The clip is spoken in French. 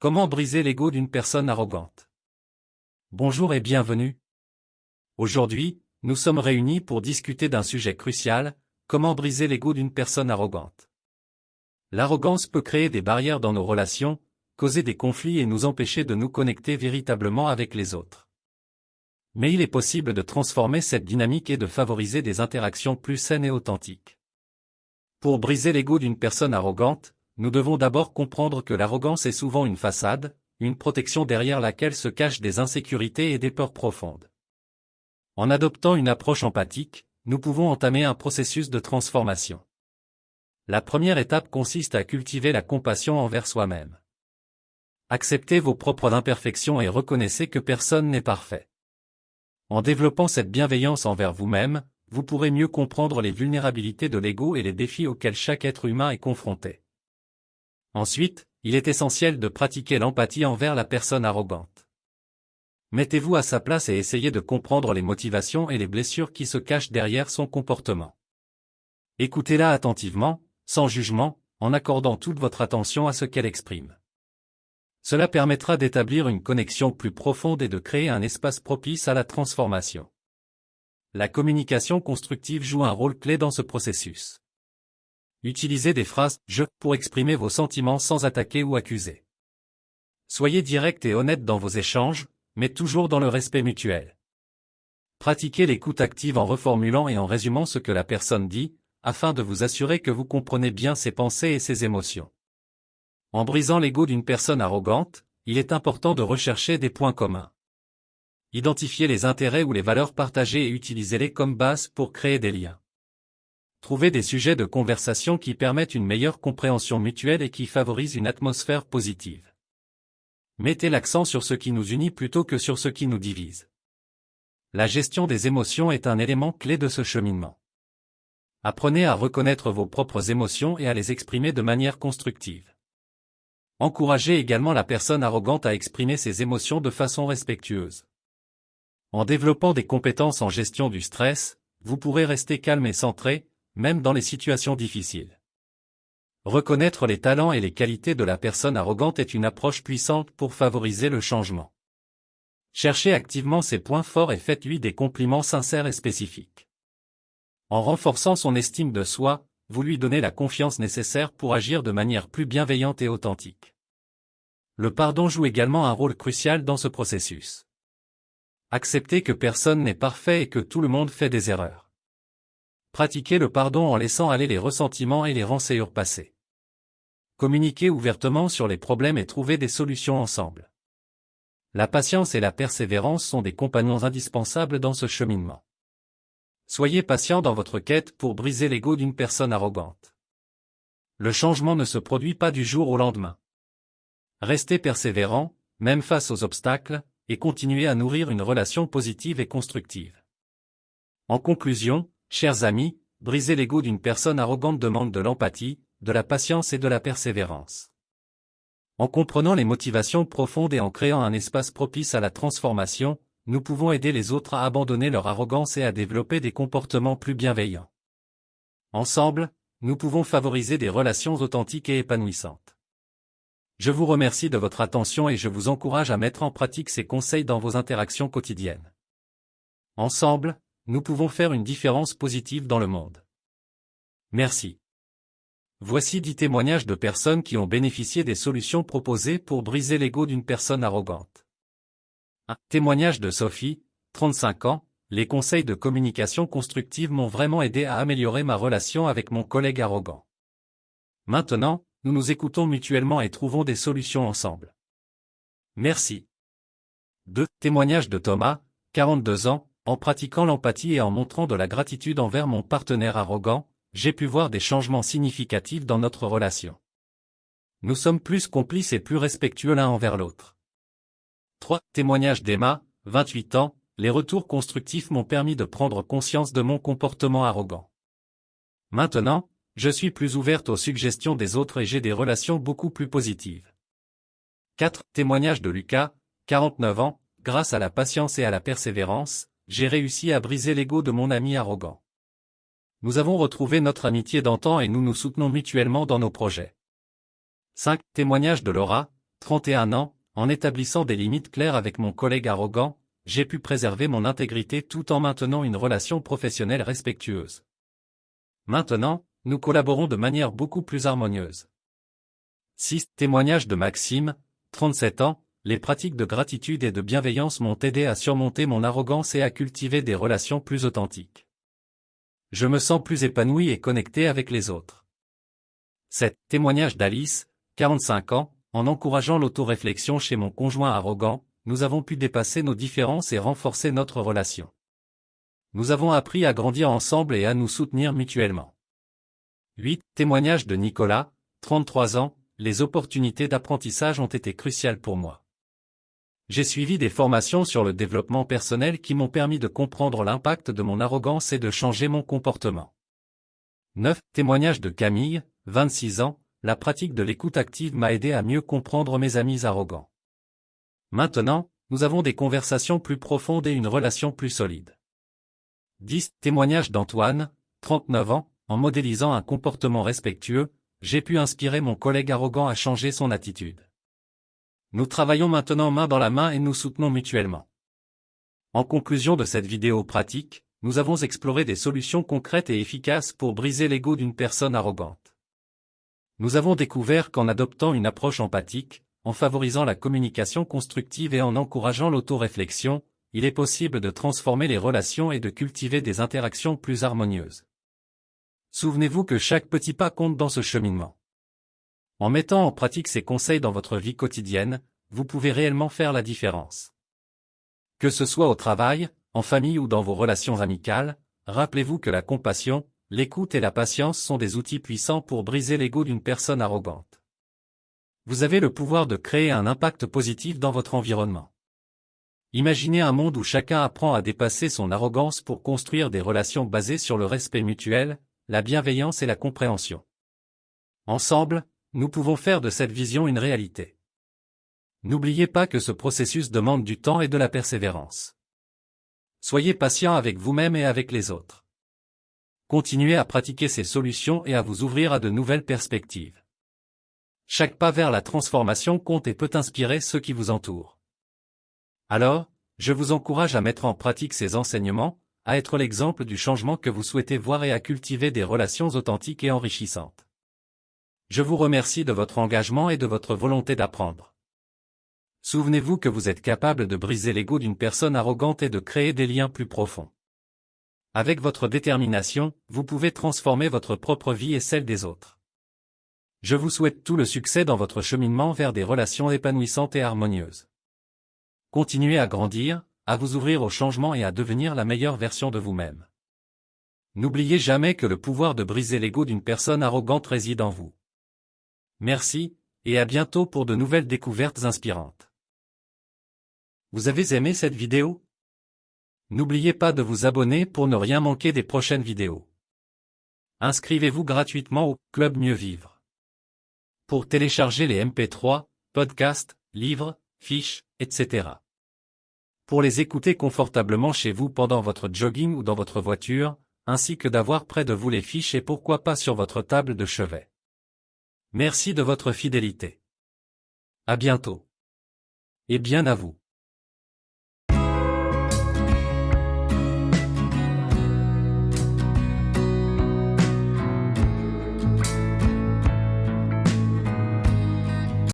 Comment briser l'ego d'une personne arrogante? Bonjour et bienvenue. Aujourd'hui, nous sommes réunis pour discuter d'un sujet crucial, comment briser l'ego d'une personne arrogante. L'arrogance peut créer des barrières dans nos relations, causer des conflits et nous empêcher de nous connecter véritablement avec les autres. Mais il est possible de transformer cette dynamique et de favoriser des interactions plus saines et authentiques. Pour briser l'ego d'une personne arrogante, nous devons d'abord comprendre que l'arrogance est souvent une façade, une protection derrière laquelle se cachent des insécurités et des peurs profondes. En adoptant une approche empathique, nous pouvons entamer un processus de transformation. La première étape consiste à cultiver la compassion envers soi-même. Acceptez vos propres imperfections et reconnaissez que personne n'est parfait. En développant cette bienveillance envers vous-même, vous pourrez mieux comprendre les vulnérabilités de l'ego et les défis auxquels chaque être humain est confronté. Ensuite, il est essentiel de pratiquer l'empathie envers la personne arrogante. Mettez-vous à sa place et essayez de comprendre les motivations et les blessures qui se cachent derrière son comportement. Écoutez-la attentivement, sans jugement, en accordant toute votre attention à ce qu'elle exprime. Cela permettra d'établir une connexion plus profonde et de créer un espace propice à la transformation. La communication constructive joue un rôle clé dans ce processus. Utilisez des phrases « je » pour exprimer vos sentiments sans attaquer ou accuser. Soyez direct et honnête dans vos échanges, mais toujours dans le respect mutuel. Pratiquez l'écoute active en reformulant et en résumant ce que la personne dit, afin de vous assurer que vous comprenez bien ses pensées et ses émotions. En brisant l'ego d'une personne arrogante, il est important de rechercher des points communs. Identifiez les intérêts ou les valeurs partagées et utilisez-les comme base pour créer des liens. Trouvez des sujets de conversation qui permettent une meilleure compréhension mutuelle et qui favorisent une atmosphère positive. Mettez l'accent sur ce qui nous unit plutôt que sur ce qui nous divise. La gestion des émotions est un élément clé de ce cheminement. Apprenez à reconnaître vos propres émotions et à les exprimer de manière constructive. Encouragez également la personne arrogante à exprimer ses émotions de façon respectueuse. En développant des compétences en gestion du stress, vous pourrez rester calme et centré, même dans les situations difficiles. Reconnaître les talents et les qualités de la personne arrogante est une approche puissante pour favoriser le changement. Cherchez activement ses points forts et faites-lui des compliments sincères et spécifiques. En renforçant son estime de soi, vous lui donnez la confiance nécessaire pour agir de manière plus bienveillante et authentique. Le pardon joue également un rôle crucial dans ce processus. Acceptez que personne n'est parfait et que tout le monde fait des erreurs. Pratiquez le pardon en laissant aller les ressentiments et les rancœurs passées. Communiquez ouvertement sur les problèmes et trouvez des solutions ensemble. La patience et la persévérance sont des compagnons indispensables dans ce cheminement. Soyez patient dans votre quête pour briser l'ego d'une personne arrogante. Le changement ne se produit pas du jour au lendemain. Restez persévérant, même face aux obstacles, et continuez à nourrir une relation positive et constructive. En conclusion, chers amis, briser l'ego d'une personne arrogante demande de l'empathie, de la patience et de la persévérance. En comprenant les motivations profondes et en créant un espace propice à la transformation, nous pouvons aider les autres à abandonner leur arrogance et à développer des comportements plus bienveillants. Ensemble, nous pouvons favoriser des relations authentiques et épanouissantes. Je vous remercie de votre attention et je vous encourage à mettre en pratique ces conseils dans vos interactions quotidiennes. Ensemble, nous pouvons faire une différence positive dans le monde. Merci. Voici 10 témoignages de personnes qui ont bénéficié des solutions proposées pour briser l'ego d'une personne arrogante. 1. Témoignage de Sophie, 35 ans, les conseils de communication constructive m'ont vraiment aidé à améliorer ma relation avec mon collègue arrogant. Maintenant, nous nous écoutons mutuellement et trouvons des solutions ensemble. Merci. 2. Témoignage de Thomas, 42 ans, en pratiquant l'empathie et en montrant de la gratitude envers mon partenaire arrogant, j'ai pu voir des changements significatifs dans notre relation. Nous sommes plus complices et plus respectueux l'un envers l'autre. 3. Témoignage d'Emma, 28 ans, les retours constructifs m'ont permis de prendre conscience de mon comportement arrogant. Maintenant, je suis plus ouverte aux suggestions des autres et j'ai des relations beaucoup plus positives. 4. Témoignage de Lucas, 49 ans, grâce à la patience et à la persévérance, j'ai réussi à briser l'ego de mon ami arrogant. Nous avons retrouvé notre amitié d'antan et nous nous soutenons mutuellement dans nos projets. 5. Témoignage de Laura, 31 ans, en établissant des limites claires avec mon collègue arrogant, j'ai pu préserver mon intégrité tout en maintenant une relation professionnelle respectueuse. Maintenant, nous collaborons de manière beaucoup plus harmonieuse. 6. Témoignage de Maxime, 37 ans, les pratiques de gratitude et de bienveillance m'ont aidé à surmonter mon arrogance et à cultiver des relations plus authentiques. Je me sens plus épanoui et connecté avec les autres. 7. Témoignage d'Alice, 45 ans, en encourageant l'autoréflexion chez mon conjoint arrogant, nous avons pu dépasser nos différences et renforcer notre relation. Nous avons appris à grandir ensemble et à nous soutenir mutuellement. 8. Témoignage de Nicolas, 33 ans, les opportunités d'apprentissage ont été cruciales pour moi. J'ai suivi des formations sur le développement personnel qui m'ont permis de comprendre l'impact de mon arrogance et de changer mon comportement. 9. Témoignage de Camille, 26 ans, la pratique de l'écoute active m'a aidé à mieux comprendre mes amis arrogants. Maintenant, nous avons des conversations plus profondes et une relation plus solide. 10. Témoignage d'Antoine, 39 ans, en modélisant un comportement respectueux, j'ai pu inspirer mon collègue arrogant à changer son attitude. Nous travaillons maintenant main dans la main et nous soutenons mutuellement. En conclusion de cette vidéo pratique, nous avons exploré des solutions concrètes et efficaces pour briser l'ego d'une personne arrogante. Nous avons découvert qu'en adoptant une approche empathique, en favorisant la communication constructive et en encourageant l'autoréflexion, il est possible de transformer les relations et de cultiver des interactions plus harmonieuses. Souvenez-vous que chaque petit pas compte dans ce cheminement. En mettant en pratique ces conseils dans votre vie quotidienne, vous pouvez réellement faire la différence. Que ce soit au travail, en famille ou dans vos relations amicales, rappelez-vous que la compassion, l'écoute et la patience sont des outils puissants pour briser l'ego d'une personne arrogante. Vous avez le pouvoir de créer un impact positif dans votre environnement. Imaginez un monde où chacun apprend à dépasser son arrogance pour construire des relations basées sur le respect mutuel, la bienveillance et la compréhension. Ensemble, nous pouvons faire de cette vision une réalité. N'oubliez pas que ce processus demande du temps et de la persévérance. Soyez patient avec vous-même et avec les autres. Continuez à pratiquer ces solutions et à vous ouvrir à de nouvelles perspectives. Chaque pas vers la transformation compte et peut inspirer ceux qui vous entourent. Alors, je vous encourage à mettre en pratique ces enseignements, à être l'exemple du changement que vous souhaitez voir et à cultiver des relations authentiques et enrichissantes. Je vous remercie de votre engagement et de votre volonté d'apprendre. Souvenez-vous que vous êtes capable de briser l'ego d'une personne arrogante et de créer des liens plus profonds. Avec votre détermination, vous pouvez transformer votre propre vie et celle des autres. Je vous souhaite tout le succès dans votre cheminement vers des relations épanouissantes et harmonieuses. Continuez à grandir, à vous ouvrir au changement et à devenir la meilleure version de vous-même. N'oubliez jamais que le pouvoir de briser l'ego d'une personne arrogante réside en vous. Merci, et à bientôt pour de nouvelles découvertes inspirantes. Vous avez aimé cette vidéo? N'oubliez pas de vous abonner pour ne rien manquer des prochaines vidéos. Inscrivez-vous gratuitement au Club Mieux Vivre pour télécharger les MP3, podcasts, livres, fiches, etc. Pour les écouter confortablement chez vous pendant votre jogging ou dans votre voiture, ainsi que d'avoir près de vous les fiches et pourquoi pas sur votre table de chevet. Merci de votre fidélité. À bientôt. Et bien à vous.